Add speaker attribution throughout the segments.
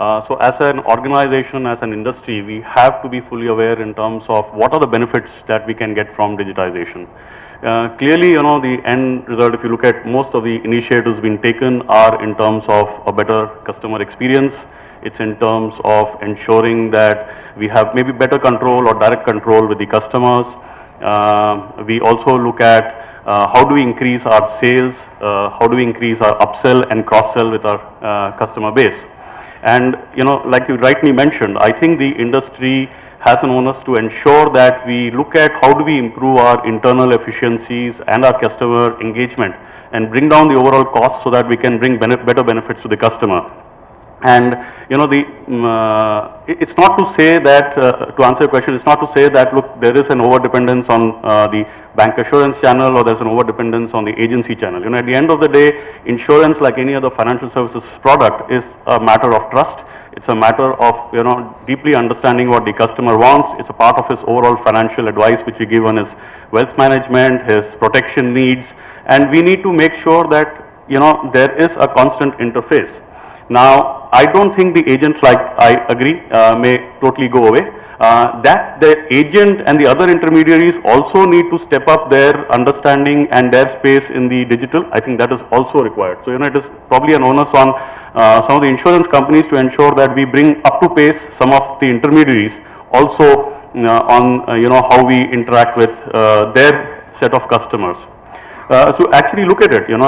Speaker 1: So as an organization, as an industry, we have to be fully aware in terms of what are the benefits that we can get from digitization. Clearly, the end result, if you look at most of the initiatives being taken, are in terms of a better customer experience. It's in terms of ensuring that we have maybe better control or direct control with the customers. We also look at how do we increase our sales, how do we increase our upsell and cross-sell with our customer base. And, like you rightly mentioned, I think the industry has an onus to ensure that we look at how do we improve our internal efficiencies and our customer engagement and bring down the overall cost so that we can bring better benefits to the customer. And it's not to say that, to answer your question, it's not to say that, look, there is an over-dependence on the bank assurance channel or there's an over-dependence on the agency channel. At the end of the day, insurance, like any other financial services product, is a matter of trust. It's a matter of, deeply understanding what the customer wants. It's a part of his overall financial advice which we give on his wealth management, his protection needs, and we need to make sure that, there is a constant interface. Now, I don't think the agent, like I agree, may totally go away. That the agent and the other intermediaries also need to step up their understanding and their space in the digital. I think that is also required. So, it is probably an onus on some of the insurance companies to ensure that we bring up to pace some of the intermediaries also on, how we interact with their set of customers. So actually look at it, and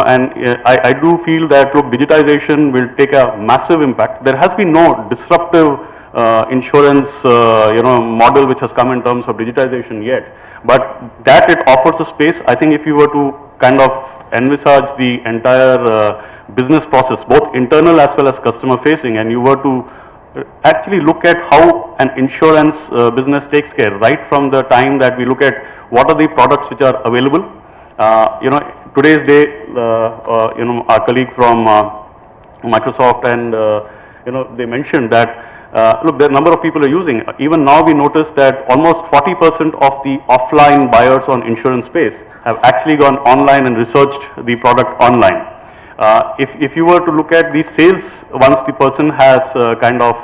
Speaker 1: I do feel that, look, digitization will take a massive impact. There has been no disruptive insurance, model which has come in terms of digitization yet, but that it offers a space. I think if you were to kind of envisage the entire business process, both internal as well as customer facing, and you were to actually look at how an insurance business takes care, right from the time that we look at what are the products which are available. Today's day, our colleague from Microsoft and, they mentioned that, look, the number of people are using. Even now we notice that almost 40% of the offline buyers on insurance space have actually gone online and researched the product online. If you were to look at the sales, once the person has kind of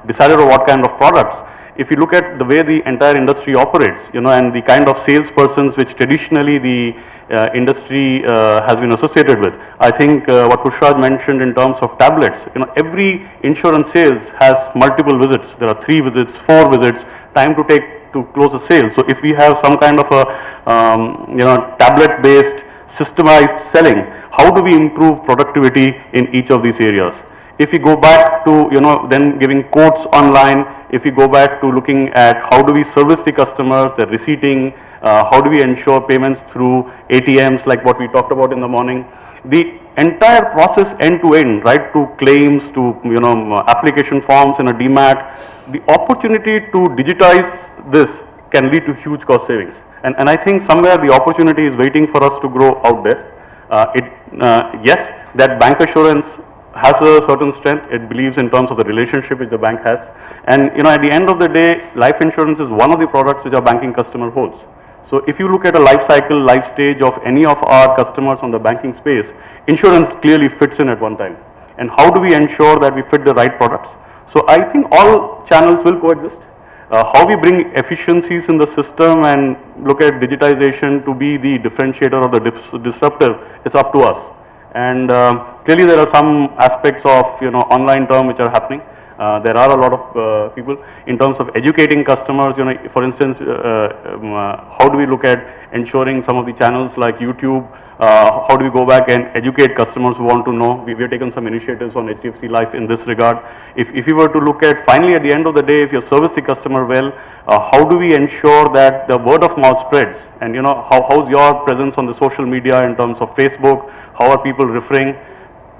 Speaker 1: decided on what kind of products, if you look at the way the entire industry operates, and the kind of salespersons which traditionally the industry has been associated with, I think what Pushraj mentioned in terms of tablets, every insurance sales has multiple visits. There are 3 visits, 4 visits, time to take to close a sale. So if we have some kind of a, tablet-based systemized selling, how do we improve productivity in each of these areas? If we go back to, then giving quotes online, if we go back to looking at how do we service the customers, the receipting, how do we ensure payments through ATMs like what we talked about in the morning, the entire process end to end, right, to claims, to, application forms in a DMAT, the opportunity to digitize this can lead to huge cost savings. And I think somewhere the opportunity is waiting for us to grow out there. Yes, that bank assurance has a certain strength. It believes in terms of the relationship which the bank has. And, at the end of the day, life insurance is one of the products which our banking customer holds. So if you look at a life cycle, life stage of any of our customers on the banking space, insurance clearly fits in at one time. And how do we ensure that we fit the right products? So I think all channels will coexist. How we bring efficiencies in the system and look at digitization to be the differentiator or the disruptive is up to us. And clearly there are some aspects of, online term which are happening. There are a lot of people in terms of educating customers, for instance, how do we look at ensuring some of the channels like YouTube, how do we go back and educate customers who want to know? We have taken some initiatives on HDFC Life in this regard. If you were to look at, finally at the end of the day, if you service the customer well, how do we ensure that the word of mouth spreads? And how's your presence on the social media in terms of Facebook? How are people referring?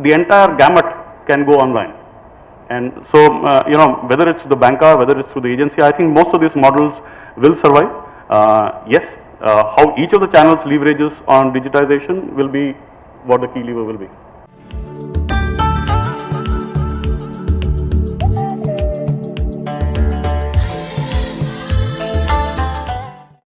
Speaker 1: The entire gamut can go online. And so, whether it's the banker, whether it's through the agency, I think most of these models will survive. Yes, how each of the channels leverages on digitization will be what the key lever will be.